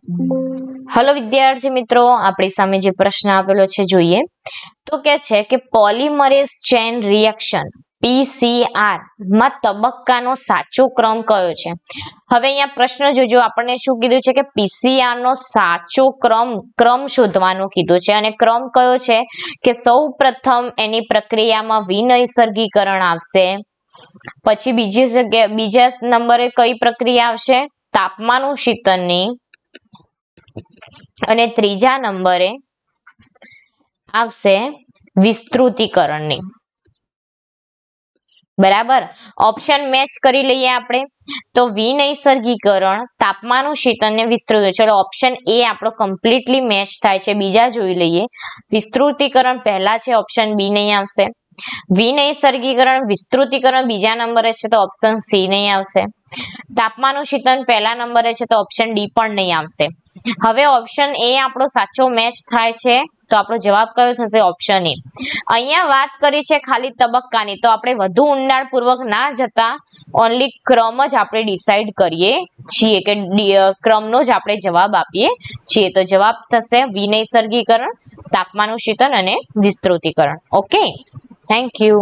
Hello विद्यार्थी मित्रों, આપણી સામે જે પ્રશ્ન આપેલો છે જોઈએ તો કે છે કે પોલિમરેઝ ચેન રિએક્શન PCR માં તબક્કાનો સાચો ક્રમ કયો છે। હવે અહીંયા પ્રશ્ન જોજો, આપણને શું કીધું છે કે PCR નો સાચો ક્રમ શોધવાનું કીધું છે અને ક્રમ કયો છે કે સૌપ્રથમ એની પ્રક્રિયામાં વિનૈસર્ગીકરણ આવશે, પછી બીજા નંબરે કઈ પ્રક્રિયા આવશે તાપમાનોશીતનની, અને ત્રીજા નંબરે આવશે વિસ્તૃતીકરણની। બરાબર, ઓપ્શન મેચ કરી લઈએ આપણે તો વિનૈસર્ગીકરણ, તાપમાનોશીતન ને વિસ્તૃત। ચલો ઓપ્શન એ આપણો કમ્પ્લીટલી મેચ થાય છે। બીજા જોઈ લઈએ, વિસ્તૃતીકરણ પહેલા છે, ઓપ્શન બી નહીં આવશે। વિનૈસર્ગીકરણ વિસ્તૃતીકરણ બીજા નંબરે છે તો ઓપ્શન સી નહીં આવશે। તાપમાનોશીતન પહેલા નંબરે છે તો ઓપ્શન ડી પણ નહીં આવશે। હવે ઓપ્શન એ આપણો સાચો મેચ થાય છે તો આપણો જવાબ કયો થશે? Option A. અહીંયા વાત કરી છે ખાલી તબક્કાની, તો આપણે વધુ ઊંડાણપૂર્વક ના જતા ઓનલી ક્રમ જ આપણે ડિસાઈડ કરીએ છીએ કે ક્રમનો જ આપણે જવાબ આપીએ છીએ। તો જવાબ થશે વિનૈસર્ગીકરણ, તાપમાનોશીતન અને વિસ્તૃતીકરણ। Okay, thank you.